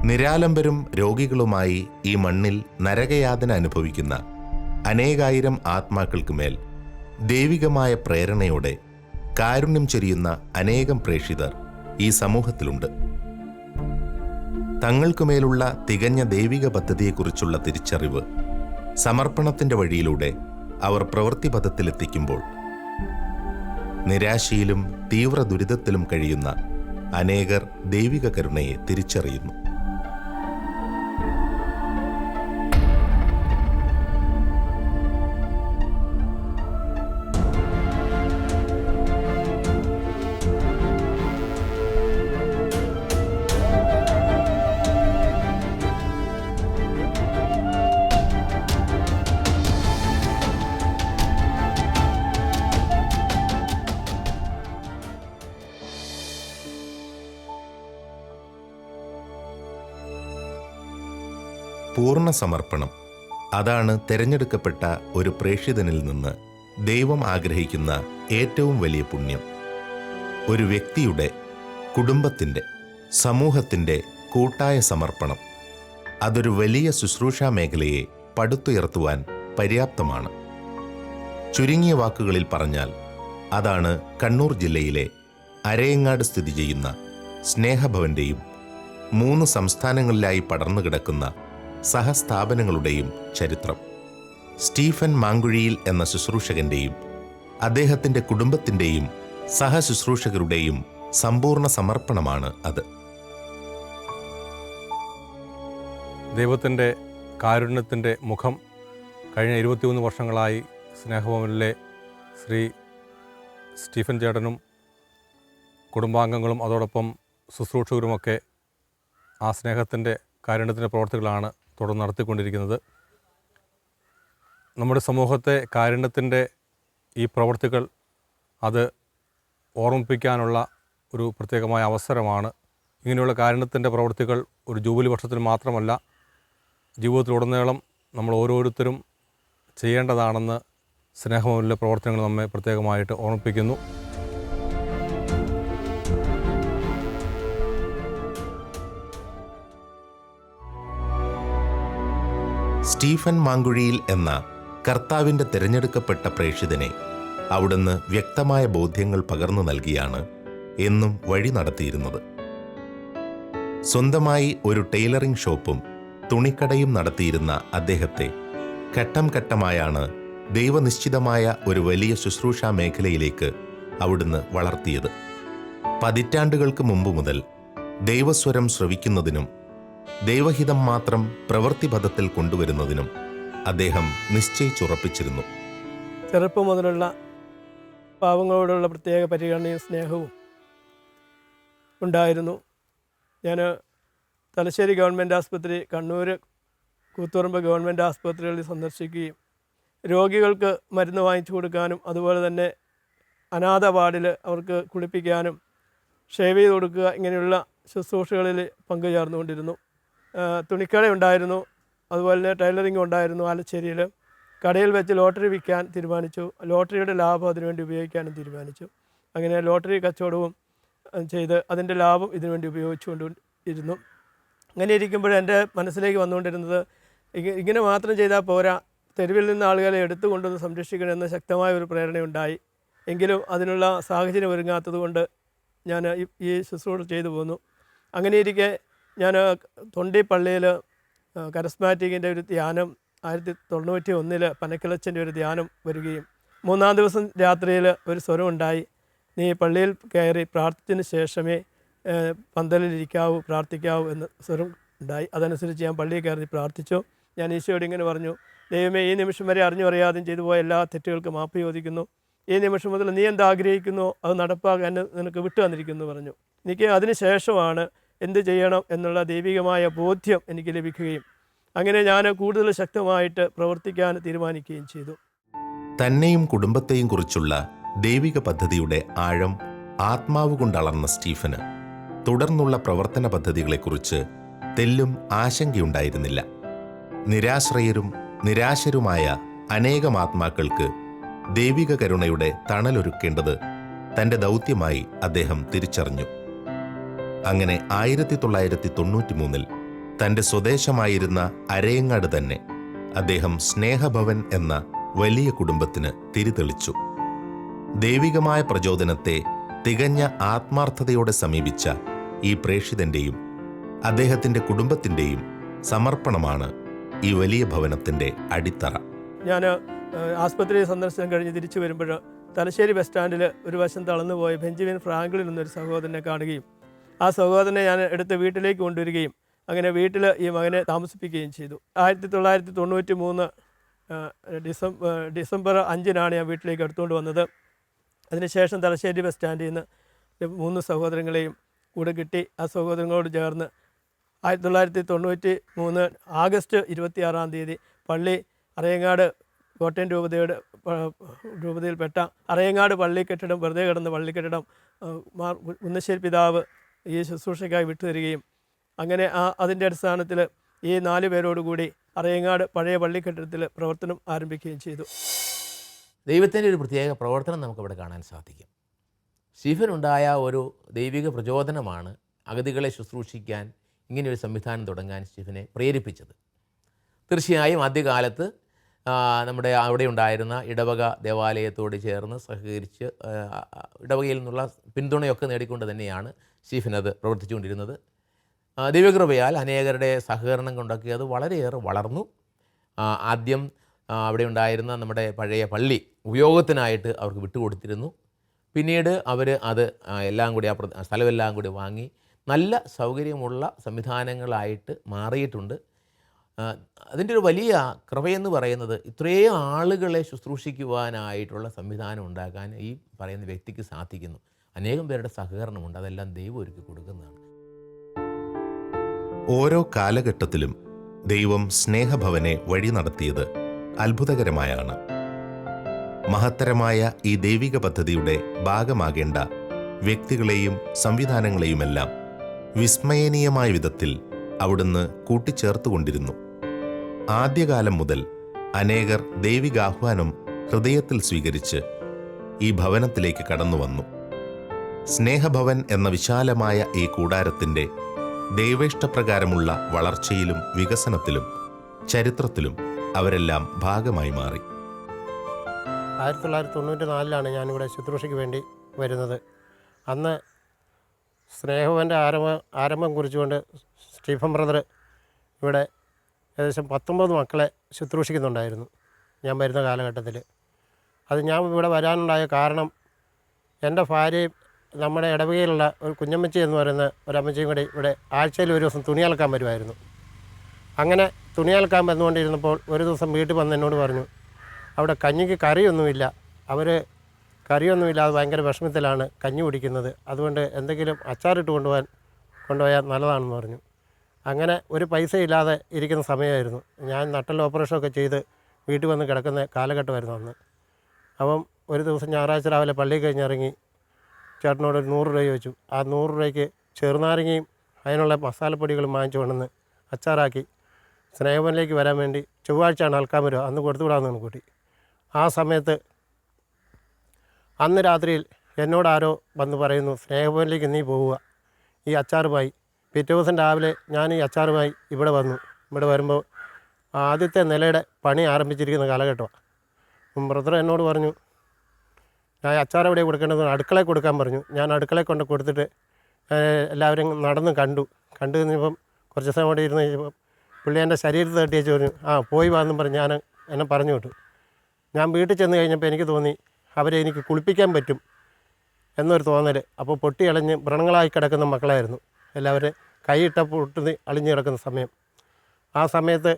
നിരാലംബരും രോഗികളുമായി ഈ മണ്ണിൽ നരകയാതന അനുഭവിക്കുന്ന അനേകായിരം ആത്മാക്കൾക്ക് മേൽ ദൈവികമായ പ്രേരണയോടെ കാരുണ്യം ചൊരിയുന്ന അനേകം പ്രേക്ഷിതർ ഈ സമൂഹത്തിലുണ്ട്. തങ്ങൾക്കുമേലുള്ള തികഞ്ഞ ദൈവിക പദ്ധതിയെക്കുറിച്ചുള്ള തിരിച്ചറിവ് സമർപ്പണത്തിന്റെ വഴിയിലൂടെ അവർ പ്രവൃത്തിപഥത്തിലെത്തിക്കുമ്പോൾ നിരാശയിലും തീവ്ര ദുരിതത്തിലും കഴിയുന്ന അനേകർ ദൈവിക കരുണയെ തിരിച്ചറിയുന്നു. പൂർണ്ണ സമർപ്പണം, അതാണ് തിരഞ്ഞെടുക്കപ്പെട്ട ഒരു പ്രേക്ഷിതനിൽ നിന്ന് ദൈവം ആഗ്രഹിക്കുന്ന ഏറ്റവും വലിയ പുണ്യം. ഒരു വ്യക്തിയുടെ, കുടുംബത്തിൻ്റെ, സമൂഹത്തിൻ്റെ കൂട്ടായ സമർപ്പണം അതൊരു വലിയ ശുശ്രൂഷാ മേഖലയെ പടുത്തുയർത്തുവാൻ പര്യാപ്തമാണ്. ചുരുങ്ങിയ വാക്കുകളിൽ പറഞ്ഞാൽ അതാണ് കണ്ണൂർ ജില്ലയിലെ അരയങ്ങാട് സ്ഥിതി ചെയ്യുന്ന സ്നേഹഭവന്റെയും 3 സംസ്ഥാനങ്ങളിലായി പടർന്നു കിടക്കുന്ന സഹസ്ഥാപനങ്ങളുടെയും ചരിത്രം. സ്റ്റീഫൻ മാങ്കുഴിയിൽ എന്ന ശുശ്രൂഷകന്റെയും അദ്ദേഹത്തിന്റെ കുടുംബത്തിന്റെയും സഹശുശ്രൂഷകരുടെയും സമ്പൂർണ്ണ സമർപ്പണമാണ് അത്. ദൈവത്തിൻ്റെ കാരുണ്യത്തിൻ്റെ മുഖം കഴിഞ്ഞ 21 വർഷങ്ങളായി സ്നേഹഭവനിലെ ശ്രീ സ്റ്റീഫൻ ചേട്ടനും കുടുംബാംഗങ്ങളും അതോടൊപ്പം ശുശ്രൂഷകരുമൊക്കെ ആ സ്നേഹത്തിൻ്റെ കാരുണ്യത്തിൻ്റെ പ്രവർത്തികളാണ് തുടർന്ന് നടത്തിക്കൊണ്ടിരിക്കുന്നത്. നമ്മുടെ സമൂഹത്തെ കാരുണ്യത്തിൻ്റെ ഈ പ്രവർത്തികൾ അത് ഓർമ്മിപ്പിക്കാനുള്ള ഒരു പ്രത്യേകമായ അവസരമാണ്. ഇങ്ങനെയുള്ള കാരുണ്യത്തിൻ്റെ പ്രവർത്തികൾ ഒരു ജൂബിലി വർഷത്തിൽ മാത്രമല്ല, ജീവിതത്തിലുടനീളം നമ്മൾ ഓരോരുത്തരും ചെയ്യേണ്ടതാണെന്ന് സ്നേഹഭവനിലെ പ്രവർത്തനങ്ങൾ നമ്മെ പ്രത്യേകമായിട്ട് ഓർമ്മിപ്പിക്കുന്നു. സ്റ്റീഫൻ മാങ്കുഴിയിൽ എന്ന കർത്താവിൻ്റെ തിരഞ്ഞെടുക്കപ്പെട്ട പ്രേക്ഷിതനെ അവിടുന്ന് വ്യക്തമായ ബോധ്യങ്ങൾ പകർന്നു നൽകിയാണ് എന്നും വഴി നടത്തിയിരുന്നത്. സ്വന്തമായി ഒരു ടൈലറിംഗ് ഷോപ്പും തുണിക്കടയും നടത്തിയിരുന്ന അദ്ദേഹത്തെ ഘട്ടം ഘട്ടമായാണ് ദൈവനിശ്ചിതമായ ഒരു വലിയ ശുശ്രൂഷാ മേഖലയിലേക്ക് അവിടുന്ന് വളർത്തിയത്. പതിറ്റാണ്ടുകൾക്ക് മുമ്പ് മുതൽ ദൈവസ്വരം ശ്രവിക്കുന്നതിനും ദൈവഹിതം മാത്രം പ്രവൃത്തിപഥത്തിൽ കൊണ്ടുവരുന്നതിനും അദ്ദേഹം നിശ്ചയിച്ചുറപ്പിച്ചിരുന്നു. ചെറുപ്പം മുതലുള്ള പാവങ്ങളോടുള്ള പ്രത്യേക പരിഗണനയും സ്നേഹവും ഉണ്ടായിരുന്നു. ഞാൻ തലശ്ശേരി ഗവൺമെൻറ് ആസ്പത്രി, കണ്ണൂർ കൂത്തുപറമ്പ് ഗവൺമെൻറ് ആസ്പത്രികളിൽ സന്ദർശിക്കുകയും രോഗികൾക്ക് മരുന്ന് വാങ്ങിച്ചു കൊടുക്കാനും അതുപോലെ തന്നെ അനാഥ വാർഡിൽ അവർക്ക് കുളിപ്പിക്കാനും ഷേവ് ചെയ്ത് കൊടുക്കുക, ഇങ്ങനെയുള്ള ശുശ്രൂഷകളിൽ പങ്കുചേർന്നുകൊണ്ടിരുന്നു. തുണിക്കട ഉണ്ടായിരുന്നു, അതുപോലെ തന്നെ ടൈലറിംഗ് ഉണ്ടായിരുന്നു. ആലച്ചേരിയിൽ കടയിൽ വെച്ച് ലോട്ടറി വിൽക്കാൻ തീരുമാനിച്ചു. ലോട്ടറിയുടെ ലാഭം അതിനുവേണ്ടി ഉപയോഗിക്കാനും തീരുമാനിച്ചു. അങ്ങനെ ലോട്ടറി കച്ചവടവും ചെയ്ത് അതിൻ്റെ ലാഭം ഇതിനുവേണ്ടി ഉപയോഗിച്ചുകൊണ്ടിരുന്നു. അങ്ങനെ ഇരിക്കുമ്പോൾ എൻ്റെ മനസ്സിലേക്ക് വന്നുകൊണ്ടിരുന്നത്, ഇങ്ങനെ മാത്രം ചെയ്താൽ പോരാ, തെരുവിൽ നിന്ന് ആളുകളെ എടുത്തുകൊണ്ടൊന്ന് സംരക്ഷിക്കണമെന്ന് ശക്തമായ ഒരു പ്രേരണയുണ്ടായി. എങ്കിലും അതിനുള്ള സാഹചര്യം ഒരുങ്ങാത്തത് കൊണ്ട് ഞാൻ ഈ ശുശ്രൂഷ ചെയ്തു പോന്നു. അങ്ങനെ ഇരിക്കെ ഞാൻ തൊണ്ടി പള്ളിയിൽ കരസ്മാറ്റിക്കിൻ്റെ ഒരു ധ്യാനം 1991 പനക്കിളച്ചൻ്റെ ഒരു ധ്യാനം വരികയും 3-ാം ദിവസം രാത്രിയിൽ ഒരു സ്വരമുണ്ടായി, നീ പള്ളിയിൽ കയറി പ്രാർത്ഥിച്ചതിന് ശേഷമേ പന്തലിലിരിക്കാവൂ, പ്രാർത്ഥിക്കാവൂ എന്ന് സ്വരം ഉണ്ടായി. അതനുസരിച്ച് ഞാൻ പള്ളിയിൽ കയറി പ്രാർത്ഥിച്ചു. ഞാൻ ഈശോയോട് ഇങ്ങനെ പറഞ്ഞു, ദൈവമേ, ഈ നിമിഷം വരെ അറിഞ്ഞു അറിയാതെയും ചെയ്തു പോയ എല്ലാ തെറ്റുകൾക്കും മാപ്പ് ചോദിക്കുന്നു. ഈ നിമിഷം മുതൽ നീ എന്താഗ്രഹിക്കുന്നോ അത് നടപ്പാക്കാൻ നിനക്ക് വിട്ടു തന്നിരിക്കുന്നു പറഞ്ഞു. എനിക്ക് അതിന് ശേഷമാണ് എന്ത് ചെയ്യണം എന്നുള്ള ദൈവികമായ ബോധ്യം എനിക്ക് ലഭിക്കുകയും അങ്ങനെ ഞാൻ കൂടുതൽ ശക്തമായിട്ട് പ്രവർത്തിക്കാൻ തീരുമാനിക്കുകയും ചെയ്തു. തന്നെയും കുടുംബത്തെയും കുറിച്ചുള്ള ദൈവിക പദ്ധതിയുടെ ആഴം ആത്മാവ് കൊണ്ടളർന്ന സ്റ്റീഫന് തുടർന്നുള്ള പ്രവർത്തന പദ്ധതികളെക്കുറിച്ച് തെല്ലും ആശങ്കയുണ്ടായിരുന്നില്ല. നിരാശ്രയരും നിരാശരുമായ അനേകം ആത്മാക്കൾക്ക് ദൈവിക കരുണയുടെ തണലൊരുക്കേണ്ടത് തൻ്റെ ദൗത്യമായി അദ്ദേഹം തിരിച്ചറിഞ്ഞു. അങ്ങനെ 1993 തൻ്റെ സ്വദേശമായിരുന്ന അരയങ്ങാട് തന്നെ അദ്ദേഹം സ്നേഹഭവൻ എന്ന വലിയ കുടുംബത്തിന് തിരിതെളിച്ചു. ദൈവികമായ പ്രചോദനത്തെ തികഞ്ഞ ആത്മാർത്ഥതയോടെ സമീപിച്ച ഈ പ്രേക്ഷിതൻ്റെയും അദ്ദേഹത്തിൻ്റെ കുടുംബത്തിൻ്റെയും സമർപ്പണമാണ് ഈ വലിയ ഭവനത്തിൻ്റെ അടിത്തറ. ഞാൻ ആസ്പത്രി സന്ദർശനം കഴിഞ്ഞ് തിരിച്ചു വരുമ്പോൾ തലശ്ശേരി ബസ് സ്റ്റാൻഡിൽ ഒരു വശം തളർന്നുപോയ ബെഞ്ചമിൻ ഫ്രാങ്ക്ലിൻ എന്നൊരു സഹോദരനെ കാണുകയും ആ സഹോദരനെ ഞാൻ എടുത്ത് വീട്ടിലേക്ക് കൊണ്ടുവരികയും അങ്ങനെ വീട്ടിൽ ഈ മകനെ താമസിപ്പിക്കുകയും ചെയ്തു. 1993 ഡിസംബർ 5-നാണ് ഞാൻ വീട്ടിലേക്ക് എടുത്തുകൊണ്ട് വന്നത്. അതിനുശേഷം തലശ്ശേരി ബസ് സ്റ്റാൻഡിൽ നിന്ന് 3 സഹോദരങ്ങളെയും കൂടെ കിട്ടി. ആ സഹോദരങ്ങളോട് ചേർന്ന് 1993 ആഗസ്റ്റ് 26-ാം തീയതി പള്ളി അരയങ്ങാട് കോട്ടയം രൂപതയിൽപ്പെട്ട അരയങ്ങാട് പള്ളി കെട്ടിടം, വെറുതെ കിടന്ന പള്ളി കെട്ടിടം ഉന്നശ്ശേരി പിതാവ് ഈ ശുശ്രൂഷയ്ക്കായി വിട്ടുതരികയും അങ്ങനെ അതിൻ്റെ അടിസ്ഥാനത്തിൽ ഈ 4 പേരോടുകൂടി അരയങ്ങാട് പഴയ പള്ളി കെട്ടിടത്തിൽ പ്രവർത്തനം ആരംഭിക്കുകയും ചെയ്തു. ദൈവത്തിൻ്റെ ഒരു പ്രത്യേക പ്രവർത്തനം നമുക്കവിടെ കാണാൻ സാധിക്കും. സ്റ്റീഫനുണ്ടായ ഒരു ദൈവിക പ്രചോദനമാണ് അഗതികളെ ശുശ്രൂഷിക്കാൻ ഇങ്ങനെയൊരു സംവിധാനം തുടങ്ങാൻ സ്റ്റീഫനെ പ്രേരിപ്പിച്ചത്. തീർച്ചയായും ആദ്യകാലത്ത് നമ്മുടെ അവിടെ ഉണ്ടായിരുന്ന ഇടവക ദേവാലയത്തോട് ചേർന്ന് സഹകരിച്ച് ഇടവകയിൽ നിന്നുള്ള പിന്തുണയൊക്കെ നേടിക്കൊണ്ട് തന്നെയാണ് സ്റ്റീഫൻ അത് പ്രവർത്തിച്ചുകൊണ്ടിരുന്നത്. ദൈവകൃപയാൽ അനേകരുടെ സഹകരണം കൊണ്ടൊക്കെ അത് വളരെയേറെ വളർന്നു. ആദ്യം അവിടെ ഉണ്ടായിരുന്ന നമ്മുടെ പഴയ പള്ളി ഉപയോഗത്തിനായിട്ട് അവർക്ക് വിട്ടുകൊടുത്തിരുന്നു. പിന്നീട് അവർ അത് എല്ലാം കൂടി ആ സ്ഥലമെല്ലാം കൂടി വാങ്ങി നല്ല സൗകര്യമുള്ള സംവിധാനങ്ങളായിട്ട് മാറിയിട്ടുണ്ട്. അതിൻ്റെ ഒരു വലിയ കൃപയെന്ന് പറയുന്നത് ഇത്രയും ആളുകളെ ശുശ്രൂഷിക്കുവാനായിട്ടുള്ള സംവിധാനം ഉണ്ടാക്കാൻ ഈ പറയുന്ന വ്യക്തിക്ക് സാധിക്കുന്നു. അനേകം പേരുടെ സഹകരണമുണ്ട്. അതെല്ലാം ദൈവം ഒരുക്കി കൊടുക്കുന്നതാണ്. ഓരോ കാലഘട്ടത്തിലും ദൈവം സ്നേഹഭവനെ വഴി നടത്തിയത് അത്ഭുതകരമായാണ്. മഹത്തരമായ ഈ ദൈവിക പദ്ധതിയുടെ ഭാഗമാകേണ്ട വ്യക്തികളെയും സംവിധാനങ്ങളെയുമെല്ലാം വിസ്മയനീയമായ വിധത്തിൽ അവിടുന്ന് കൂട്ടിച്ചേർത്തുകൊണ്ടിരുന്നു. ആദ്യകാലം മുതൽ അനേകർ ദൈവികാഹ്വാനം ഹൃദയത്തിൽ സ്വീകരിച്ച് ഈ ഭവനത്തിലേക്ക് കടന്നു വന്നു. സ്നേഹഭവൻ എന്ന വിശാലമായ ഈ കൂടാരത്തിൻ്റെ ദൈവേഷ്ടപ്രകാരമുള്ള വളർച്ചയിലും വികസനത്തിലും ചരിത്രത്തിലും അവരെല്ലാം ഭാഗമായി മാറി. 1994 ഞാനിവിടെ ശുശ്രൂഷയ്ക്ക് വേണ്ടി വരുന്നത്. അന്ന് സ്നേഹഭവൻ്റെ ആരംഭം കുറിച്ചുകൊണ്ട് സ്റ്റീഫൻ ബ്രദർ ഇവിടെ ഏകദേശം 19 മക്കളെ ശുശ്രൂഷിക്കുന്നുണ്ടായിരുന്നു ഞാൻ വരുന്ന കാലഘട്ടത്തിൽ. അത് ഞാൻ ഇവിടെ വരാനുണ്ടായ കാരണം എൻ്റെ ഭാര്യയും നമ്മുടെ ഇടവകയിലുള്ള ഒരു കുഞ്ഞമ്മച്ചി എന്ന് പറയുന്ന ഒരമ്മച്ചിയും കൂടി ഇവിടെ ആഴ്ചയിൽ ഒരു ദിവസം തുണി അലക്കാൻ വരുമായിരുന്നു. അങ്ങനെ തുണി അലക്കാൻ വന്നുകൊണ്ടിരുന്നപ്പോൾ ഒരു ദിവസം വീട്ടിൽ വന്ന് എന്നോട് പറഞ്ഞു, അവിടെ കഞ്ഞിക്ക് കറിയൊന്നുമില്ല, അവർ കറിയൊന്നുമില്ലാതെ ഭയങ്കര വിഷമത്തിലാണ് കഞ്ഞി കുടിക്കുന്നത്, അതുകൊണ്ട് എന്തെങ്കിലും അച്ചാറിട്ട് കൊണ്ടുപോയാൽ നല്ലതാണെന്ന് പറഞ്ഞു. അങ്ങനെ ഒരു പൈസ ഇല്ലാതെ ഇരിക്കുന്ന സമയമായിരുന്നു. ഞാൻ നട്ടൽ ഓപ്പറേഷനൊക്കെ ചെയ്ത് വീട്ടിൽ വന്ന് കിടക്കുന്ന കാലഘട്ടമായിരുന്നു അന്ന്. അപ്പം ഒരു ദിവസം ഞായറാഴ്ച രാവിലെ പള്ളിയിൽ കഴിഞ്ഞിറങ്ങി ചേട്ടനോട് ഒരു 100 രൂപ ചോദിച്ചു. ആ 100 രൂപയ്ക്ക് ചെറുനാരങ്ങയും അതിനുള്ള മസാലപ്പൊടികളും വാങ്ങിച്ചു കൊണ്ടുവന്ന് അച്ചാറാക്കി സ്നേഹഭവനിലേക്ക് വരാൻ വേണ്ടി ചൊവ്വാഴ്ചയാണ് അൽക്കാൻ വരിക, അന്ന് കൊടുത്തുവിടാമെന്ന് കൂട്ടി. ആ സമയത്ത് അന്ന് രാത്രിയിൽ എന്നോട് ആരോ വന്ന് പറയുന്നു, സ്നേഹഭവനിലേക്ക് നീ പോവുക ഈ അച്ചാറുമായി. പിറ്റേ ദിവസം രാവിലെ ഞാൻ ഈ അച്ചാറുമായി ഇവിടെ വന്നു. ഇവിടെ വരുമ്പോൾ ആദ്യത്തെ നിലയുടെ പണി ആരംഭിച്ചിരിക്കുന്ന കാലഘട്ടമാണ്. ബ്രദർ എന്നോട് പറഞ്ഞു, ഞാൻ അച്ചാർ എവിടെ കൊടുക്കേണ്ടത്, അടുക്കളയിൽ കൊടുക്കാൻ പറഞ്ഞു. ഞാൻ അടുക്കളയിൽ കൊണ്ട് കൊടുത്തിട്ട് എല്ലാവരും നടന്ന് കണ്ടു കഴിഞ്ഞപ്പം കുറച്ച് സമയം കൂടെ ഇരുന്ന് കഴിഞ്ഞപ്പം പുള്ളി എൻ്റെ ശരീരത്തിൽ തട്ടിയേച്ച് പറഞ്ഞു, പോയി വാന്നും പറഞ്ഞ് എന്നെ പറഞ്ഞു വിട്ടു. ഞാൻ വീട്ടിൽ ചെന്ന് കഴിഞ്ഞപ്പോൾ എനിക്ക് തോന്നി അവരെ എനിക്ക് കുളിപ്പിക്കാൻ പറ്റും എന്നൊരു തോന്നൽ. അപ്പോൾ പൊട്ടി അളിഞ്ഞ് വ്രണങ്ങളായി കിടക്കുന്ന മക്കളായിരുന്നു എല്ലാവരും. കൈയിട്ട പൊട്ടി അളിഞ്ഞ് കിടക്കുന്ന സമയം. ആ സമയത്ത്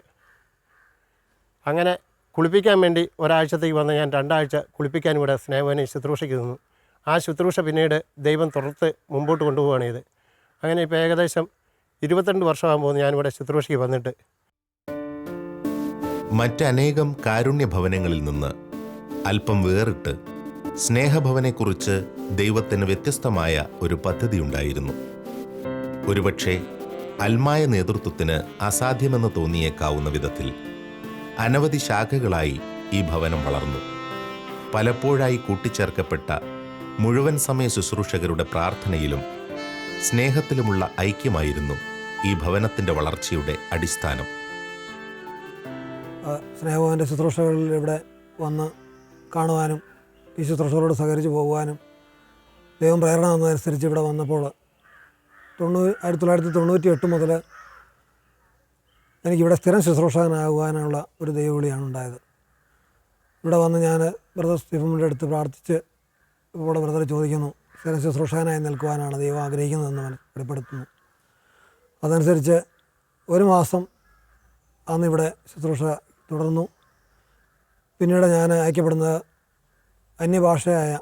അങ്ങനെ കുളിപ്പിക്കാൻ വേണ്ടി ഒരാഴ്ചത്തേക്ക് വന്ന് ഞാൻ 2 ആഴ്ച കുളിപ്പിക്കാൻ ഇവിടെ സ്നേഹഭവനിൽ ശുശ്രൂഷയ്ക്ക് നിന്നു. ആ ശുശ്രൂഷ പിന്നീട് ദൈവം തുടർത്ത് മുമ്പോട്ട് കൊണ്ടുപോവുകയാണ് ഇത്. അങ്ങനെ ഇപ്പോൾ ഏകദേശം 22 വർഷമാകുമ്പോൾ ഞാനിവിടെ ശുശ്രൂഷയ്ക്ക് വന്നിട്ട്. മറ്റനേകം കാരുണ്യഭവനങ്ങളിൽ നിന്ന് അല്പം വേറിട്ട് സ്നേഹഭവനെക്കുറിച്ച് ദൈവത്തിന് വ്യത്യസ്തമായ ഒരു പദ്ധതിയുണ്ടായിരുന്നു. ഒരുപക്ഷെ അൽമായ നേതൃത്വത്തിന് അസാധ്യമെന്ന് തോന്നിയേക്കാവുന്ന വിധത്തിൽ അനവധി ശാഖകളായി ഈ ഭവനം വളർന്നു. പലപ്പോഴായി കൂട്ടിച്ചേർക്കപ്പെട്ട മുഴുവൻ സമയ ശുശ്രൂഷകരുടെ പ്രാർത്ഥനയിലും സ്നേഹത്തിലുമുള്ള ഐക്യമായിരുന്നു ഈ ഭവനത്തിൻ്റെ വളർച്ചയുടെ അടിസ്ഥാനം. സ്നേഹഭവൻ്റെ ശുശ്രൂഷകളിൽ ഇവിടെ വന്ന് കാണുവാനും ഈ ശുശ്രൂഷകളോട് സഹകരിച്ച് പോകുവാനും ദൈവം പ്രേരണ തന്നതനുസരിച്ച് ഇവിടെ വന്നപ്പോൾ 1998 മുതൽ എനിക്കിവിടെ സ്ഥിരം ശുശ്രൂഷകനാകുവാനുള്ള ഒരു ദൈവവിളിയാണ് ഉണ്ടായത്. ഇവിടെ വന്ന് ഞാൻ ബ്രദർ സ്റ്റീഫൻ്റെ അടുത്ത് പ്രാർത്ഥിച്ച് ഇവിടെ ബ്രദർ ചോദിക്കുന്നു, സ്ഥിരം ശുശ്രൂഷകനായി നിൽക്കുവാനാണ് ദൈവം ആഗ്രഹിക്കുന്നതെന്ന് വെളിപ്പെടുത്തുന്നു. അതനുസരിച്ച് 1 മാസം അന്നിവിടെ ശുശ്രൂഷ തുടർന്നു. പിന്നീട് ഞാൻ അയക്കപ്പെടുന്നത് അന്യഭാഷയായ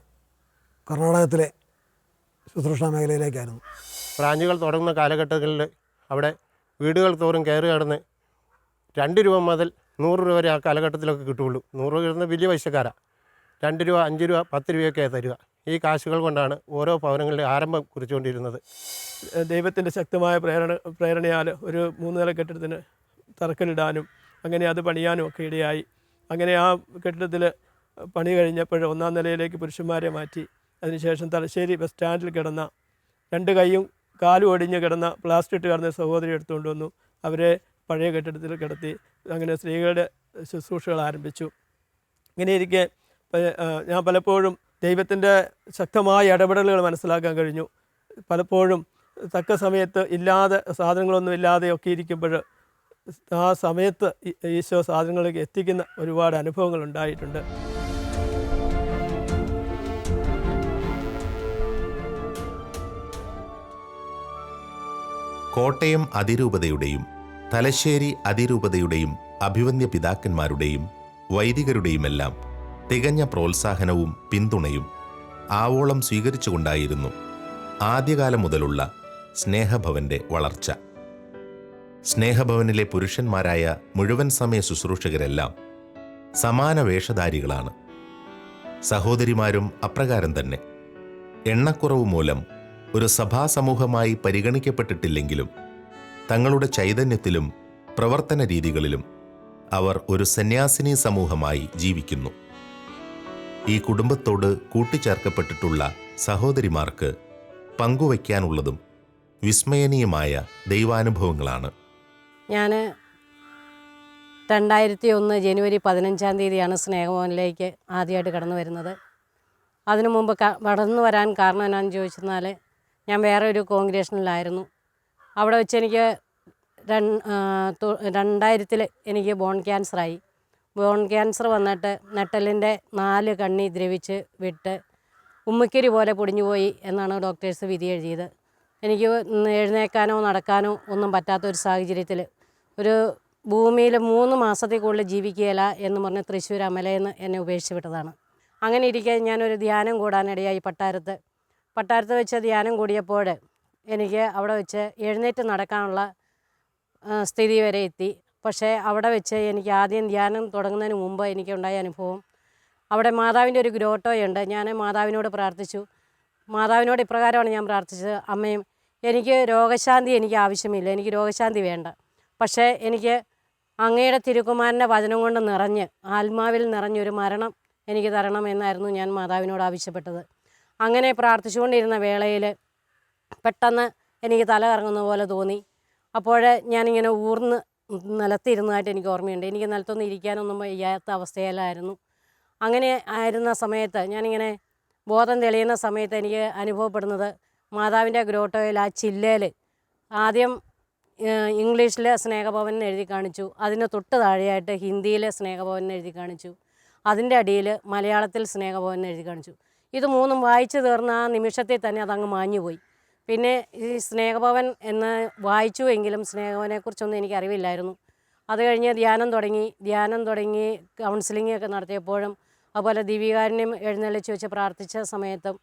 കർണാടകത്തിലെ ശുശ്രൂഷാ മേഖലയിലേക്കായിരുന്നു. ബ്രാഞ്ചുകൾ തുടങ്ങുന്ന കാലഘട്ടങ്ങളിൽ അവിടെ വീടുകൾ തോറും കയറി കടന്ന് 2 രൂപ മുതൽ 100 രൂപ വരെ ആ കാലഘട്ടത്തിലൊക്കെ കിട്ടുകയുള്ളൂ. 100 രൂപ കിട്ടുന്ന വലിയ പൈസക്കാരാണ്. 2 രൂപ 5 രൂപ 10 രൂപയൊക്കെ തരിക. ഈ കാശുകൾ കൊണ്ടാണ് ഓരോ ഭവനങ്ങളുടെ ആരംഭം കുറിച്ചുകൊണ്ടിരുന്നത്. ദൈവത്തിൻ്റെ ശക്തമായ പ്രേരണയാൽ ഒരു 3 നില കെട്ടിടത്തിന് തറക്കല്ലിടാനും അങ്ങനെ അത് പണിയാനും ഒക്കെ ഇടയായി. അങ്ങനെ ആ കെട്ടിടത്തിൽ പണി കഴിഞ്ഞപ്പോൾ 1-ാം നിലയിലേക്ക് പുരുഷന്മാരെ മാറ്റി. അതിനുശേഷം തലശ്ശേരി ബസ് സ്റ്റാൻഡിൽ കിടന്ന 2 കൈയും കാലും ഒടിഞ്ഞ് കിടന്ന പ്ലാസ്റ്റിക് ഇട്ട് കിടന്ന സഹോദരി എടുത്തുകൊണ്ട് വന്നു. അവരെ പഴയ കെട്ടിടത്തിൽ കിടത്തി. അങ്ങനെ സ്ത്രീകളുടെ ശുശ്രൂഷകൾ ആരംഭിച്ചു. ഇങ്ങനെയിരിക്കെ ഞാൻ പലപ്പോഴും ദൈവത്തിൻ്റെ ശക്തമായ ഇടപെടലുകൾ മനസ്സിലാക്കാൻ കഴിഞ്ഞു. പലപ്പോഴും തക്ക സമയത്ത് ഇല്ലാതെ സാധനങ്ങളൊന്നും ഇല്ലാതെയൊക്കെ ഇരിക്കുമ്പോൾ ആ സമയത്ത് ഈശോ സാധനങ്ങളിലേക്ക് എത്തിക്കുന്ന ഒരുപാട് അനുഭവങ്ങൾ ഉണ്ടായിട്ടുണ്ട്. കോട്ടയം അതിരൂപതയുടെയും തലശ്ശേരി അതിരൂപതയുടെയും അഭിവന്ദ്യ പിതാക്കന്മാരുടെയും വൈദികരുടെയുമെല്ലാം തികഞ്ഞ പ്രോത്സാഹനവും പിന്തുണയും ആവോളം സ്വീകരിച്ചുകൊണ്ടായിരുന്നു ആദ്യകാലം മുതലുള്ള സ്നേഹഭവൻ്റെ വളർച്ച. സ്നേഹഭവനിലെ പുരുഷന്മാരായ മുഴുവൻ സമയ ശുശ്രൂഷകരെല്ലാം സമാന വേഷധാരികളാണ്. സഹോദരിമാരും അപ്രകാരം തന്നെ. എണ്ണക്കുറവ് മൂലം ഒരു സഭാസമൂഹമായി പരിഗണിക്കപ്പെട്ടിട്ടില്ലെങ്കിലും തങ്ങളുടെ ചൈതന്യത്തിലും പ്രവർത്തന രീതികളിലും അവർ ഒരു സന്യാസിനി സമൂഹമായി ജീവിക്കുന്നു. ഈ കുടുംബത്തോട് കൂട്ടിച്ചേർക്കപ്പെട്ടിട്ടുള്ള സഹോദരിമാർക്ക് പങ്കുവയ്ക്കാനുള്ളതും വിസ്മയനീയമായ ദൈവാനുഭവങ്ങളാണ്. ഞാൻ 2001 ജനുവരി 15-ാം തീയതിയാണ് സ്നേഹഭവനിലേക്ക് ആദ്യമായിട്ട് കടന്നു വരുന്നത്. അതിനു മുമ്പ് കടന്നു വരാൻ കാരണം എന്നാന്ന് ചോദിച്ചെന്നാൽ ഞാൻ വേറെ ഒരു കോൺഗ്രേഷനിലായിരുന്നു. അവിടെ വെച്ച് എനിക്ക് 2000 എനിക്ക് ബോൺ ക്യാൻസറായി. ബോൺ ക്യാൻസർ വന്നിട്ട് നട്ടലിൻ്റെ 4 കണ്ണി ദ്രവിച്ച് വിട്ട് ഉമ്മിക്കരി പോലെ പൊടിഞ്ഞുപോയി എന്നാണ് ഡോക്ടേഴ്സ് വിധി എഴുതിയത്. എനിക്ക് എഴുന്നേൽക്കാനോ നടക്കാനോ ഒന്നും പറ്റാത്തൊരു സാഹചര്യത്തിൽ ഒരു ഭൂമിയിൽ 3 മാസത്തിൽ കൂടുതൽ ജീവിക്കുകയില്ല എന്ന് പറഞ്ഞ് തൃശ്ശൂർ അമലയെന്ന് എന്നെ ഉപേക്ഷിച്ച് വിട്ടതാണ്. അങ്ങനെ ഇരിക്കെ ഞാനൊരു ധ്യാനം കൂടാനിടയായി പട്ടാരത്ത് വെച്ച് ധ്യാനം കൂടിയപ്പോൾ എനിക്ക് അവിടെ വെച്ച് എഴുന്നേറ്റ് നടക്കാനുള്ള സ്ഥിതി വരെ എത്തി. പക്ഷേ അവിടെ വെച്ച് എനിക്ക് ആദ്യം ധ്യാനം തുടങ്ങുന്നതിന് മുമ്പ് എനിക്കുണ്ടായ അനുഭവം, അവിടെ മാതാവിൻ്റെ ഒരു ഗ്രോട്ടോയുണ്ട്. ഞാൻ മാതാവിനോട് പ്രാർത്ഥിച്ചു. മാതാവിനോട് ഇപ്രകാരമാണ് ഞാൻ പ്രാർത്ഥിച്ചത്: അമ്മയും, എനിക്ക് രോഗശാന്തി എനിക്ക് ആവശ്യമില്ല, എനിക്ക് രോഗശാന്തി വേണ്ട. പക്ഷേ എനിക്ക് അങ്ങയുടെ തിരുക്കുമാരൻ്റെ വചനം കൊണ്ട് നിറഞ്ഞ് ആത്മാവിൽ നിറഞ്ഞൊരു മരണം എനിക്ക് തരണമെന്നായിരുന്നു ഞാൻ മാതാവിനോട് ആവശ്യപ്പെട്ടത്. അങ്ങനെ പ്രാർത്ഥിച്ചുകൊണ്ടിരുന്ന വേളയിൽ പെട്ടെന്ന് എനിക്ക് തല കറങ്ങുന്ന പോലെ തോന്നി. അപ്പോൾ ഞാനിങ്ങനെ ഊർന്ന് നിലത്തിരുന്നതായിട്ട് എനിക്ക് ഓർമ്മയുണ്ട്. എനിക്ക് നിലത്തൊന്നും ഇരിക്കാനൊന്നും വയ്യാത്ത അവസ്ഥയിലായിരുന്നു. അങ്ങനെ ആയിരുന്ന സമയത്ത് ഞാനിങ്ങനെ ബോധം തെളിയുന്ന സമയത്ത് എനിക്ക് അനുഭവപ്പെടുന്നത് മാതാവിൻ്റെ ഗ്രോട്ടോയിൽ ആ ചില്ലയിൽ ആദ്യം ഇംഗ്ലീഷിൽ സ്നേഹഭവൻ എഴുതി കാണിച്ചു. അതിന് തൊട്ട് താഴെയായിട്ട് ഹിന്ദിയിൽ സ്നേഹഭവൻ എഴുതി കാണിച്ചു. അതിൻ്റെ അടിയിൽ മലയാളത്തിൽ സ്നേഹഭവൻ എഴുതി കാണിച്ചു. ഇത് 3ഉം വായിച്ചു തീർന്ന ആ നിമിഷത്തിൽ തന്നെ അതങ്ങ് മാഞ്ഞുപോയി. പിന്നെ ഈ സ്നേഹഭവൻ എന്ന് വായിച്ചു എങ്കിലും സ്നേഹഭവനെക്കുറിച്ചൊന്നും എനിക്ക് അറിവില്ലായിരുന്നു. അത് കഴിഞ്ഞ് ധ്യാനം തുടങ്ങി കൗൺസിലിംഗ് ഒക്കെ നടത്തിയപ്പോഴും അതുപോലെ ദീപികാരനെയും എഴുന്നള്ളിച്ച് വെച്ച് പ്രാർത്ഥിച്ച സമയത്തും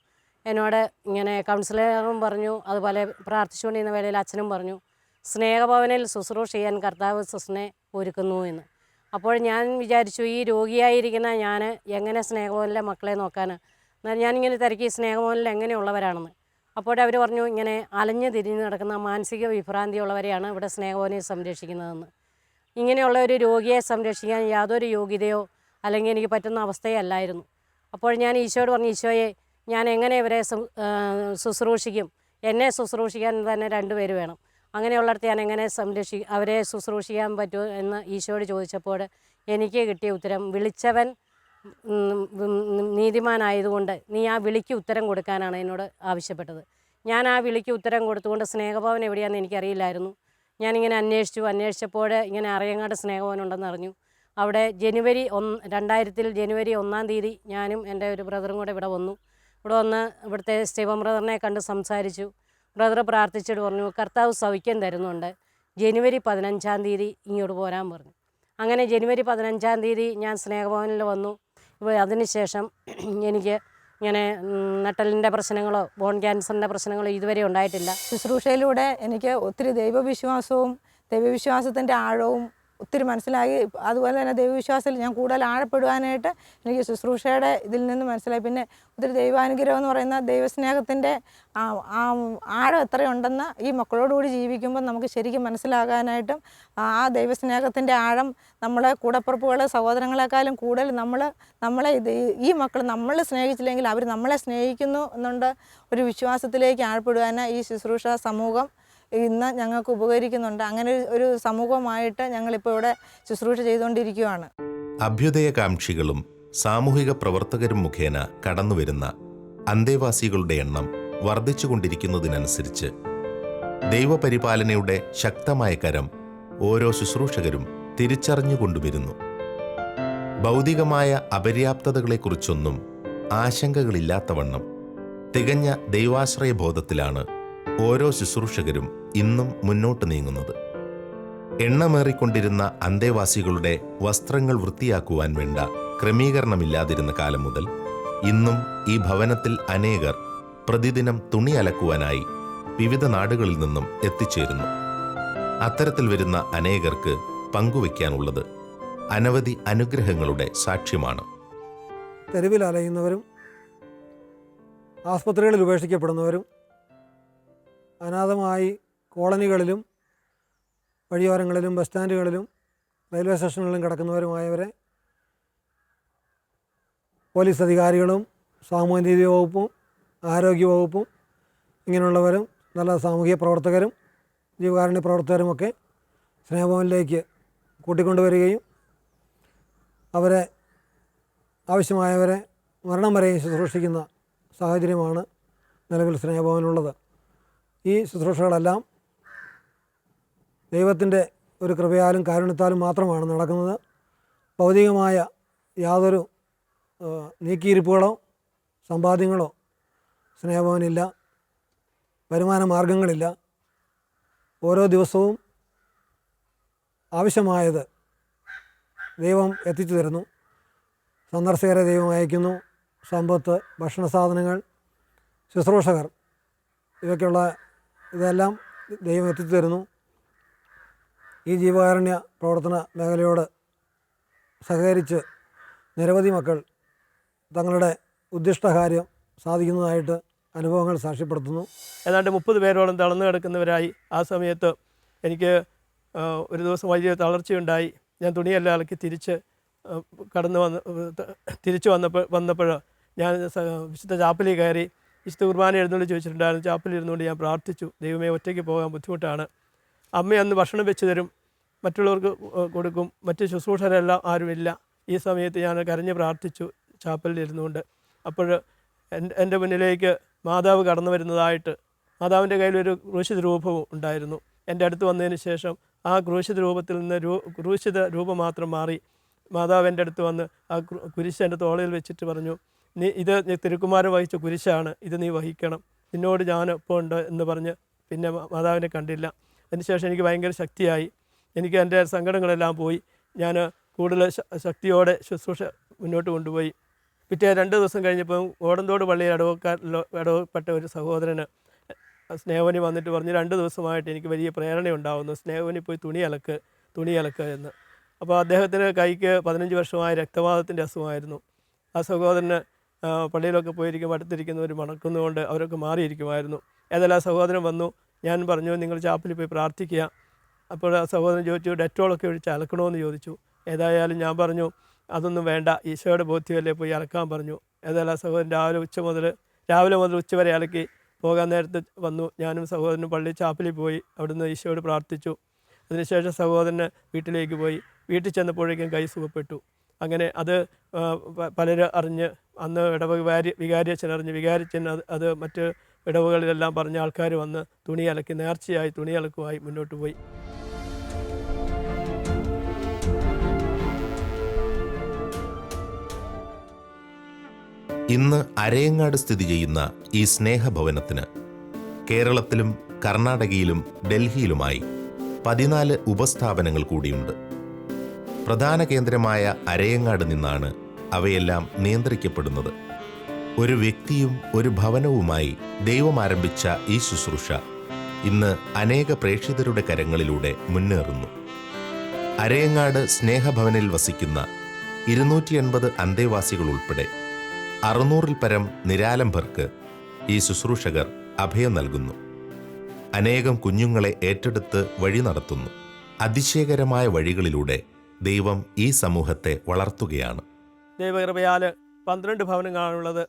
എന്നോട് ഇങ്ങനെ കൗൺസിലറും പറഞ്ഞു, അതുപോലെ പ്രാർത്ഥിച്ചുകൊണ്ടിരുന്ന വേളയിൽ അച്ഛനും പറഞ്ഞു, സ്നേഹഭവനിൽ ശുശ്രൂഷ ചെയ്യാൻ കർത്താവ് സിസ്റ്ററിനെ ഒരുക്കുന്നു എന്ന്. അപ്പോൾ ഞാൻ വിചാരിച്ചു, ഈ രോഗിയായിരിക്കുന്ന ഞാൻ എങ്ങനെ സ്നേഹഭവനിലെ മക്കളെ നോക്കാൻ? എന്നാൽ ഞാനിങ്ങനെ തിരക്കി സ്നേഹഭവനിൽ എങ്ങനെയുള്ളവരാണെന്ന്. അപ്പോൾ അവർ പറഞ്ഞു, ഇങ്ങനെ അലഞ്ഞു തിരിഞ്ഞ് നടക്കുന്ന മാനസിക വിഭ്രാന്തിയുള്ളവരെയാണ് ഇവിടെ സ്നേഹഭവനിൽ സംരക്ഷിക്കുന്നതെന്ന്. ഇങ്ങനെയുള്ള ഒരു രോഗിയെ സംരക്ഷിക്കാൻ യാതൊരു യോഗ്യതയോ അല്ലെങ്കിൽ എനിക്ക് പറ്റുന്ന അവസ്ഥയല്ലായിരുന്നു. അപ്പോൾ ഞാൻ ഈശോയോട് പറഞ്ഞു, ഈശോയെ, ഞാൻ എങ്ങനെ ഇവരെ ശുശ്രൂഷിക്കും? എന്നെ ശുശ്രൂഷിക്കാൻ തന്നെ 2 പേര് വേണം. അങ്ങനെയുള്ളിടത്ത് ഞാൻ എങ്ങനെ അവരെ ശുശ്രൂഷിക്കാൻ പറ്റുമോ എന്ന് ഈശോയോട് ചോദിച്ചപ്പോൾ എനിക്ക് കിട്ടിയ ഉത്തരം, വിളിച്ചവൻ നീതിമാനായതുകൊണ്ട് നീ ആ വിളിക്ക് ഉത്തരം കൊടുക്കാനാണ് എന്നോട് ആവശ്യപ്പെട്ടത്. ഞാൻ ആ വിളിക്ക് ഉത്തരം കൊടുത്തുകൊണ്ട് സ്നേഹഭവൻ എവിടെയാണെന്ന് എനിക്കറിയില്ലായിരുന്നു. ഞാനിങ്ങനെ അന്വേഷിച്ചപ്പോൾ ഇങ്ങനെ അറിയങ്ങാട് സ്നേഹഭവൻ ഉണ്ടെന്ന് അറിഞ്ഞു. അവിടെ ജനുവരി 1 തീയതി ഞാനും എൻ്റെ ഒരു ബ്രദറും കൂടെ ഇവിടെ വന്നു. ഇവിടെ വന്ന് ഇവിടുത്തെ സ്റ്റീഫൻ ബ്രദറിനെ കണ്ട് സംസാരിച്ചു. ബ്രദർ പ്രാർത്ഥിച്ചിട്ട് പറഞ്ഞു, കർത്താവ് സൗഖ്യം തരുന്നുണ്ട്, ജനുവരി 15 തീയതി ഇങ്ങോട്ട് പോരാൻ പറഞ്ഞു. അങ്ങനെ ജനുവരി 15 തീയതി ഞാൻ സ്നേഹഭവനിൽ വന്നു. അതിനുശേഷം എനിക്ക് ഇങ്ങനെ നട്ടലിൻ്റെ പ്രശ്നങ്ങളോ ബോൺ ക്യാൻസറിൻ്റെ പ്രശ്നങ്ങളോ ഇതുവരെ ഉണ്ടായിട്ടില്ല. ശുശ്രൂഷയിലൂടെ എനിക്ക് ഒത്തിരി ദൈവവിശ്വാസത്തിൻ്റെ ആഴവും ഒത്തിരി മനസ്സിലായി. അതുപോലെ തന്നെ ദൈവവിശ്വാസത്തിൽ ഞാൻ കൂടുതൽ ആഴപ്പെടുവാനായിട്ട് എനിക്ക് ശുശ്രൂഷയുടെ ഇതിൽ നിന്ന് മനസ്സിലായി. പിന്നെ ഒത്തിരി ദൈവാനുഗ്രഹം എന്ന് പറയുന്ന ദൈവസ്നേഹത്തിൻ്റെ ആഴം എത്രയുണ്ടെന്ന് ഈ മക്കളോടുകൂടി ജീവിക്കുമ്പോൾ നമുക്ക് ശരിക്കും മനസ്സിലാകാനായിട്ടും ആ ദൈവസ്നേഹത്തിൻ്റെ ആഴം നമ്മളെ കൂടപ്പുറപ്പുകളെ സഹോദരങ്ങളെക്കാളും കൂടുതൽ നമ്മളെ ഈ മക്കൾ നമ്മൾ സ്നേഹിച്ചില്ലെങ്കിൽ അവർ നമ്മളെ സ്നേഹിക്കുന്നു എന്നുള്ള ഒരു വിശ്വാസത്തിലേക്ക് ആഴപ്പെടുവാൻ ഈ ശുശ്രൂഷ സമൂഹം ഇന്ന് ഞങ്ങൾക്ക് ഉപകരിക്കുന്നുണ്ട്. അങ്ങനെ ഒരു സമൂഹമായിട്ട് ഞങ്ങളിപ്പോൾ ഇവിടെ ശുശ്രൂഷ ചെയ്തുകൊണ്ടിരിക്കുകയാണ്. അഭ്യുദയകാംക്ഷികളും സാമൂഹിക പ്രവർത്തകരും മുഖേന കടന്നുവരുന്ന അന്തേവാസികളുടെ എണ്ണം വർദ്ധിച്ചുകൊണ്ടിരിക്കുന്നതിനനുസരിച്ച് ദൈവപരിപാലനയുടെ ശക്തമായ കരം ഓരോ ശുശ്രൂഷകരും തിരിച്ചറിഞ്ഞുകൊണ്ടുവരുന്നു. ഭൗതികമായ അപര്യാപ്തതകളെക്കുറിച്ചൊന്നും ആശങ്കകളില്ലാത്തവണ്ണം തികഞ്ഞ ദൈവാശ്രയബോധത്തിലാണ് ഓരോ ശുശ്രൂഷകരും ഇന്നും മുന്നോട്ട് നീങ്ങുന്നത്. എണ്ണമേറിക്കൊണ്ടിരുന്ന അന്തേവാസികളുടെ വസ്ത്രങ്ങൾ വൃത്തിയാക്കുവാൻ വേണ്ട ക്രമീകരണമില്ലാതിരുന്ന കാലം മുതൽ ഇന്നും ഈ ഭവനത്തിൽ അനേകർ പ്രതിദിനം തുണി അലക്കുവാനായി വിവിധ നാടുകളിൽ നിന്നും എത്തിച്ചേരുന്നു. അത്തരത്തിൽ വരുന്ന അനേകർക്ക് പങ്കുവയ്ക്കാനുള്ളത് അനവധി അനുഗ്രഹങ്ങളുടെ സാക്ഷ്യമാണ്. തെരുവിൽ അലയുന്നവരും ആസ്പത്രികളിൽ ഉപേക്ഷിക്കപ്പെടുന്നവരും അനാഥമായി കോളനികളിലും വഴിയോരങ്ങളിലും ബസ് സ്റ്റാൻഡുകളിലും റെയിൽവേ സ്റ്റേഷനുകളിലും കിടക്കുന്നവരുമായവരെ പോലീസ് അധികാരികളും സാമൂഹ്യനീതി വകുപ്പും ആരോഗ്യ വകുപ്പും ഇങ്ങനെയുള്ളവരും നല്ല സാമൂഹിക പ്രവർത്തകരും ജീവകാരുണ്യ പ്രവർത്തകരുമൊക്കെ സ്നേഹഭവനിലേക്ക് കൂട്ടിക്കൊണ്ടുവരികയും അവരെ ആവശ്യമായവരെ മരണം വരെയും ശുശ്രൂഷിക്കുന്ന സാഹചര്യമാണ് നിലവിൽ സ്നേഹഭവനുള്ളത്. ഈ ശുശ്രൂഷകളെല്ലാം ദൈവത്തിൻ്റെ ഒരു കൃപയാലും കാരുണ്യത്താലും മാത്രമാണ് നടക്കുന്നത്. ഭൗതികമായ യാതൊരു നീക്കിയിരിപ്പുകളോ സമ്പാദ്യങ്ങളോ സ്നേഹഭവനില്ല, വരുമാന മാർഗങ്ങളില്ല. ഓരോ ദിവസവും ആവശ്യമായത് ദൈവം എത്തിച്ചു തരുന്നു. സന്ദർശകരെ ദൈവം അയക്കുന്നു. സമ്പത്ത്, ഭക്ഷണ സാധനങ്ങൾ, ശുശ്രൂഷകർ, ഇതെല്ലാം ദൈവം എത്തിച്ചു തരുന്നു. ഈ ജീവകാരുണ്യ പ്രവർത്തന മേഖലയോട് സഹകരിച്ച് നിരവധി മക്കൾ തങ്ങളുടെ ഉദ്ദിഷ്ടകാര്യം സാധിക്കുന്നതായിട്ട് അനുഭവങ്ങൾ സാക്ഷ്യപ്പെടുത്തുന്നു. ഏതാണ്ട് 30 പേരോളം തളർന്നു കിടക്കുന്നവരായി. ആ സമയത്ത് എനിക്ക് ഒരു ദിവസം വലിയ തളർച്ചയുണ്ടായി. ഞാൻ തുണിയെല്ലാം ഇളക്കി തിരിച്ചു വന്നപ്പോൾ ഞാൻ വിശുദ്ധ ചാപ്പലിൽ കയറി വിശുദ്ധ കുർബാന എഴുന്നള്ളി ചോദിച്ചിട്ടുണ്ടായിരുന്നു. ചാപ്പലിൽ ഇരുന്നുകൊണ്ട് ഞാൻ പ്രാർത്ഥിച്ചു, ദൈവമേ ഒറ്റയ്ക്ക് പോകാൻ ബുദ്ധിമുട്ടാണ്. അമ്മ അന്ന് ഭക്ഷണം വെച്ച് തരും, മറ്റുള്ളവർക്ക് കൊടുക്കും, മറ്റ് ശുശ്രൂഷരെല്ലാം ആരുമില്ല. ഈ സമയത്ത് ഞാൻ കരഞ്ഞ് പ്രാർത്ഥിച്ചു ചാപ്പലിൽ ഇരുന്നുകൊണ്ട്. അപ്പോൾ എൻ്റെ മുന്നിലേക്ക് മാതാവ് കടന്നു വരുന്നതായിട്ട്, മാതാവിൻ്റെ കയ്യിലൊരു ക്രൂശിത രൂപവും ഉണ്ടായിരുന്നു. എൻ്റെ അടുത്ത് വന്നതിന് ശേഷം ആ ക്രൂശിത രൂപത്തിൽ നിന്ന് ക്രൂശിത രൂപം മാത്രം മാറി മാതാവ് എൻ്റെ അടുത്ത് വന്ന് ആ കുരിശ് എൻ്റെ തോളയിൽ വെച്ചിട്ട് പറഞ്ഞു, ഇത് തിരുക്കുമാരൻ വഹിച്ച കുരിശാണ്, ഇത് നീ വഹിക്കണം, നിന്നോട് ഞാൻ ഒപ്പം ഉണ്ട് എന്ന് പറഞ്ഞ് പിന്നെ മാതാവിനെ കണ്ടില്ല. അതിനുശേഷം എനിക്ക് ഭയങ്കര ശക്തിയായി. എനിക്ക് എൻ്റെ സങ്കടങ്ങളെല്ലാം പോയി. ഞാൻ കൂടുതൽ ശക്തിയോടെ ശുശ്രൂഷ മുന്നോട്ട് കൊണ്ടുപോയി. പിറ്റേ 2 ദിവസം കഴിഞ്ഞപ്പോൾ ഓടന്തോട് പള്ളിയിൽ ഇടവപ്പെട്ട ഒരു സഹോദരന് സ്നേഹവനി വന്നിട്ട് പറഞ്ഞു, 2 ദിവസമായിട്ട് എനിക്ക് വലിയ പ്രേരണയുണ്ടാകുന്നു, സ്നേഹവനി പോയി തുണി അലക്ക് എന്ന്. അപ്പോൾ അദ്ദേഹത്തിന് കൈക്ക് 15 വർഷമായ രക്തവാതത്തിൻ്റെ അസുഖമായിരുന്നു. ആ സഹോദരന് പള്ളിയിലൊക്കെ പോയിരിക്കുമ്പോൾ അടുത്തിരിക്കുന്നവർ മണക്കുന്നതുകൊണ്ട് അവരൊക്കെ മാറിയിരിക്കുമായിരുന്നു. ഏതായാലും ആ സഹോദരൻ വന്നു. ഞാൻ പറഞ്ഞു, നിങ്ങൾ ചാപ്പലിൽ പോയി പ്രാർത്ഥിക്കുക. അപ്പോൾ ആ സഹോദരൻ ചോദിച്ചു, ഡെറ്റോളൊക്കെ ഒഴിച്ച് അലക്കണമെന്ന് ചോദിച്ചു. ഏതായാലും ഞാൻ പറഞ്ഞു, അതൊന്നും വേണ്ട, ഈശോയുടെ ബോധ്യമല്ലേ, പോയി അലക്കാൻ പറഞ്ഞു. ഏതായാലും ആ സഹോദരൻ രാവിലെ മുതൽ ഉച്ച വരെ അലക്കി പോകാൻ നേരത്ത് വന്നു. ഞാനും സഹോദരനും പള്ളി ചാപ്പലിൽ പോയി അവിടുന്ന് ഈശോയോട് പ്രാർത്ഥിച്ചു. അതിനുശേഷം സഹോദരന് വീട്ടിലേക്ക് പോയി. വീട്ടിൽ ചെന്നപ്പോഴേക്കും കൈ സുഖപ്പെട്ടു. അങ്ങനെ അത് പലരും അറിഞ്ഞ്, അന്ന് വികാരിയച്ഛൻ അറിഞ്ഞ്, വികാരിയച്ഛൻ അത് മറ്റ് ഇടവുകളിലെല്ലാം പറഞ്ഞ ആൾക്കാർ വന്ന് തുണി അലക്കി നേർച്ചയായി തുണി അലക്കുമായി മുന്നോട്ട് പോയി. ഇന്ന് അരയങ്ങാട് സ്ഥിതി ചെയ്യുന്ന ഈ സ്നേഹഭവനത്തിന് കേരളത്തിലും കർണാടകയിലും ഡൽഹിയിലുമായി 14 ഉപസ്ഥാപനങ്ങൾ കൂടിയുണ്ട്. പ്രധാന കേന്ദ്രമായ അരയങ്ങാട് നിന്നാണ് അവയെല്ലാം നിയന്ത്രിക്കപ്പെടുന്നത്. ഒരു വ്യക്തിയും ഒരു ഭവനവുമായി ദൈവം ആരംഭിച്ച ഈ ശുശ്രൂഷ ഇന്ന് അനേക പ്രേക്ഷിതരുടെ കരങ്ങളിലൂടെ മുന്നേറുന്നു. അരയങ്ങാട് സ്നേഹഭവനിൽ വസിക്കുന്ന 280 അന്തേവാസികൾ ഉൾപ്പെടെ 600-ൽ പരം നിരാലംബർക്ക് ഈ ശുശ്രൂഷകർ അഭയം നൽകുന്നു. അനേകം കുഞ്ഞുങ്ങളെ ഏറ്റെടുത്ത് വഴി നടത്തുന്നു. അതിശയകരമായ വഴികളിലൂടെ ദൈവം ഈ സമൂഹത്തെ വളർത്തുകയാണ്. ദൈവകൃപയാൽ 12 ഭവനങ്ങളാണുള്ളത്.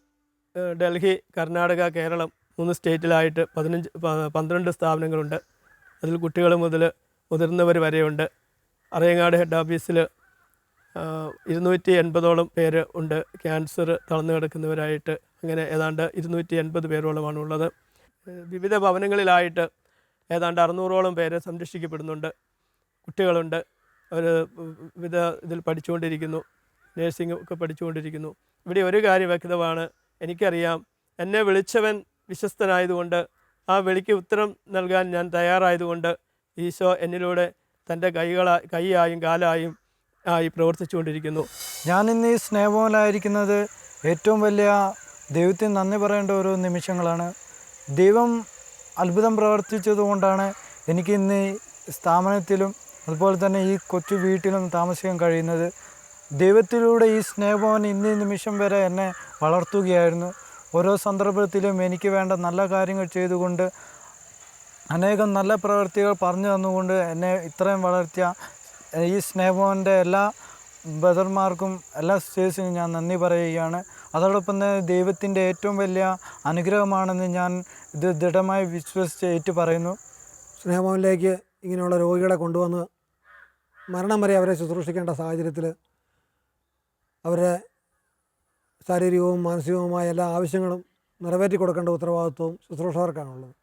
ഡൽഹി, കർണാടക, കേരളം 3 സ്റ്റേറ്റിലായിട്ട് 12 സ്ഥാപനങ്ങളുണ്ട്. അതിൽ കുട്ടികൾ മുതൽ മുതിർന്നവർ വരെയുണ്ട്. അരയങ്ങാട് ഹെഡ് ഓഫീസിൽ 280ഓളം പേര് ഉണ്ട്. ക്യാൻസർ തളർന്നു കിടക്കുന്നവരായിട്ട് അങ്ങനെ ഏതാണ്ട് 280 പേരോളമാണ് ഉള്ളത്. വിവിധ ഭവനങ്ങളിലായിട്ട് ഏതാണ്ട് 600ഓളം പേര് സംരക്ഷിക്കപ്പെടുന്നുണ്ട്. കുട്ടികളുണ്ട്. അവർ വിവിധ ഇതിൽ പഠിച്ചുകൊണ്ടിരിക്കുന്നു. നേഴ്സിംഗ് ഒക്കെ പഠിച്ചുകൊണ്ടിരിക്കുന്നു. ഇവിടെ ഒരു കാര്യം വ്യക്തമാണ്. എനിക്കറിയാം, എന്നെ വിളിച്ചവൻ വിശ്വസ്തനായതുകൊണ്ട് ആ വിളിക്ക് ഉത്തരം നൽകാൻ ഞാൻ തയ്യാറായതുകൊണ്ട് ഈശോ എന്നിലൂടെ തൻ്റെ കൈയായും കാലായും ആയി പ്രവർത്തിച്ചുകൊണ്ടിരിക്കുന്നു. ഞാനിന്ന് ഈ സ്നേഹഭവനിലായിരിക്കുന്നത് ഏറ്റവും വലിയ ദൈവത്തിന് നന്ദി പറയേണ്ട ഓരോ നിമിഷങ്ങളാണ്. ദൈവം അത്ഭുതം പ്രവർത്തിച്ചതുകൊണ്ടാണ് എനിക്ക് ഇന്ന് ഈ സ്ഥാപനത്തിലും അതുപോലെ തന്നെ ഈ കൊച്ചു വീട്ടിലും താമസിക്കാൻ കഴിയുന്നത്. ദൈവത്തിലൂടെ ഈ സ്നേഹഭവൻ ഇന്ന് നിമിഷം വരെ എന്നെ വളർത്തുകയായിരുന്നു. ഓരോ സന്ദർഭത്തിലും എനിക്ക് വേണ്ട നല്ല കാര്യങ്ങൾ ചെയ്തുകൊണ്ട് അനേകം നല്ല പ്രവൃത്തികൾ പറഞ്ഞു തന്നുകൊണ്ട് എന്നെ ഇത്രയും വളർത്തിയ ഈ സ്നേഹഭവൻ്റെ എല്ലാ ബ്രദർമാർക്കും എല്ലാ സിസ്റ്റേഴ്സിനും ഞാൻ നന്ദി പറയുകയാണ്. അതോടൊപ്പം തന്നെ ദൈവത്തിൻ്റെ ഏറ്റവും വലിയ അനുഗ്രഹമാണെന്ന് ഞാൻ ഇത് ദൃഢമായി വിശ്വസിച്ച് ഏറ്റു പറയുന്നു. സ്നേഹഭവനിലേക്ക് ഇങ്ങനെയുള്ള രോഗികളെ കൊണ്ടുവന്ന് മരണം വരെ അവരെ ശുശ്രൂഷിക്കേണ്ട സാഹചര്യത്തിൽ അവരുടെ ശാരീരികവും മാനസികവുമായ എല്ലാ ആവശ്യങ്ങളും നിറവേറ്റി കൊടുക്കേണ്ട ഉത്തരവാദിത്വവും ശുശ്രൂഷകർക്കാണുള്ളത്.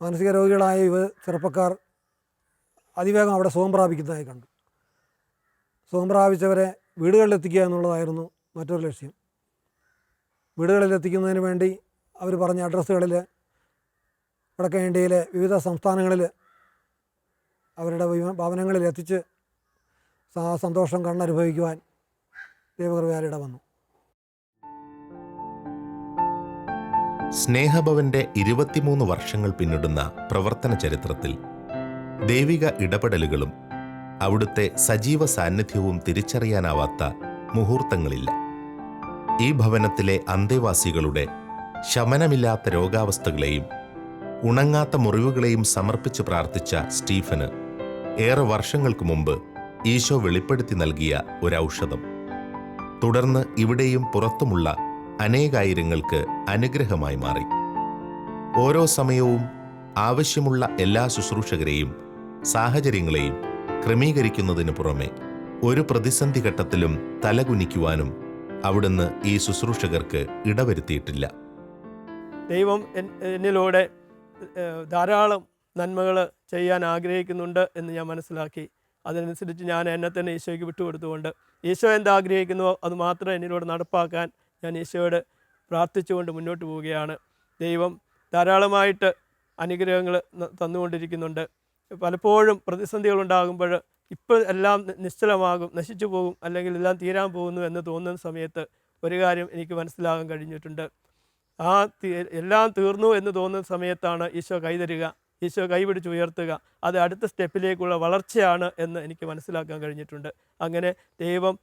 മാനസിക രോഗികളായ ചെറുപ്പക്കാർ അതിവേഗം അവിടെ സുഖം പ്രാപിക്കുന്നതായി കണ്ടു. സുഖം പ്രാപിച്ചവരെ വീടുകളിലെത്തിക്കുക എന്നുള്ളതായിരുന്നു മറ്റൊരു ലക്ഷ്യം. വീടുകളിലെത്തിക്കുന്നതിന് വേണ്ടി അവർ പറഞ്ഞ അഡ്രസ്സുകളിൽ വടക്കേ ഇന്ത്യയിലെ വിവിധ സംസ്ഥാനങ്ങളിൽ അവരുടെ ഭവനങ്ങളിൽ എത്തിച്ച് സന്തോഷം കണ്ണനുഭവിക്കുവാൻ ദൈവകൃപയാൽ ഇടവന്നു. സ്നേഹഭവന്റെ 23 വർഷങ്ങൾ പിന്നിടുന്ന പ്രവർത്തന ചരിത്രത്തിൽ ദൈവിക ഇടപെടലുകളും അവിടുത്തെ സജീവ സാന്നിധ്യവും തിരിച്ചറിയാനാവാത്ത മുഹൂർത്തങ്ങളില്ല. ഈ ഭവനത്തിലെ അന്തേവാസികളുടെ ശമനമില്ലാത്ത രോഗാവസ്ഥകളെയും ഉണങ്ങാത്ത മുറിവുകളെയും സമർപ്പിച്ച് പ്രാർത്ഥിച്ച സ്റ്റീഫന് ഏറെ വർഷങ്ങൾക്ക് മുമ്പ് ഈശോ വെളിപ്പെടുത്തി നൽകിയ ഒരൗഷധം തുടർന്ന് ഇവിടെയും പുറത്തുമുള്ള അനേകായിരങ്ങൾക്ക് അനുഗ്രഹമായി മാറി. ഓരോ സമയവും ആവശ്യമുള്ള എല്ലാ ശുശ്രൂഷകരെയും സാഹചര്യങ്ങളെയും ക്രമീകരിക്കുന്നതിനു പുറമെ ഒരു പ്രതിസന്ധി ഘട്ടത്തിലും തലകുനിക്കുവാനും അവിടുന്ന് ഈ ശുശ്രൂഷകർക്ക് ഇടവരുത്തിയിട്ടില്ല. ദൈവം എന്നിലൂടെ ധാരാളം നന്മകൾ ചെയ്യാൻ ആഗ്രഹിക്കുന്നുണ്ട് എന്ന് ഞാൻ മനസ്സിലാക്കി. അതനുസരിച്ച് ഞാൻ എന്നെ തന്നെ ഈശോയ്ക്ക് വിട്ടുകൊടുത്തുകൊണ്ട് ഈശോ എന്താഗ്രഹിക്കുന്നുവോ അത് മാത്രം എന്നിലൂടെ നടപ്പാക്കാൻ ഞാൻ ഈശോയോട് പ്രാർത്ഥിച്ചുകൊണ്ട് മുന്നോട്ട് പോവുകയാണ്. ദൈവം ധാരാളമായിട്ട് അനുഗ്രഹങ്ങൾ തന്നുകൊണ്ടിരിക്കുന്നുണ്ട്. പലപ്പോഴും പ്രതിസന്ധികളുണ്ടാകുമ്പോൾ ഇപ്പോൾ എല്ലാം നിശ്ചലമാകും, നശിച്ചു പോകും, അല്ലെങ്കിൽ എല്ലാം തീരാൻ പോകുന്നു എന്ന് തോന്നുന്ന സമയത്ത് ഒരു കാര്യം എനിക്ക് മനസ്സിലാകാൻ കഴിഞ്ഞിട്ടുണ്ട്. എല്ലാം തീർന്നു എന്ന് തോന്നുന്ന സമയത്താണ് ഈശോ കൈതരിക, ഈശോ കൈപിടിച്ച് ഉയർത്തുക. അത് അടുത്ത സ്റ്റെപ്പിലേക്കുള്ള വളർച്ചയാണ് എന്ന് എനിക്ക് മനസ്സിലാക്കാൻ കഴിഞ്ഞിട്ടുണ്ട്. അങ്ങനെ ദൈവം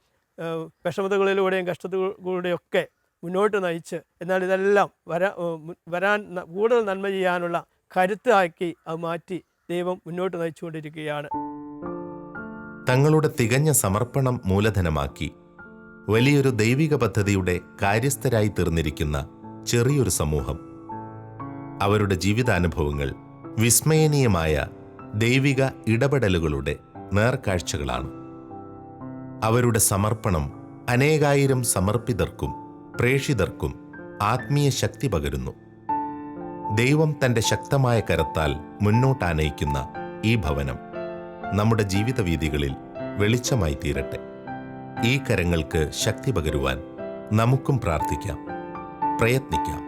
വിഷമതകളിലൂടെയും കഷ്ടതകളിലൂടെയൊക്കെ മുന്നോട്ട് നയിച്ച് എന്നാൽ ഇതെല്ലാം വരാൻ കൂടുതൽ നന്മ ചെയ്യാനുള്ള കരുത്താക്കി അത് മാറ്റി ദൈവം മുന്നോട്ട് നയിച്ചുകൊണ്ടിരിക്കുകയാണ്. തങ്ങളുടെ തികഞ്ഞ സമർപ്പണം മൂലധനമാക്കി വലിയൊരു ദൈവിക പദ്ധതിയുടെ കാര്യസ്ഥരായി തീർന്നിരിക്കുന്ന ചെറിയൊരു സമൂഹം അവരുടെ ജീവിതാനുഭവങ്ങൾ വിസ്മയനീയമായ ദൈവിക ഇടപെടലുകളുടെ നേർക്കാഴ്ചകളാണ്. അവരുടെ സമർപ്പണം അനേകായിരം സമർപ്പിതർക്കും പ്രേഷിതർക്കും ആത്മീയ ശക്തി പകരുന്നു. ദൈവം തൻ്റെ ശക്തമായ കരത്താൽ മുന്നോട്ടാനയിക്കുന്ന ഈ ഭവനം നമ്മുടെ ജീവിതവീഥികളിൽ വെളിച്ചമായി തീരട്ടെ. ഈ കരങ്ങൾക്ക് ശക്തി പകരുവാൻ നമുക്കും പ്രാർത്ഥിക്കാം, പ്രയത്നിക്കാം.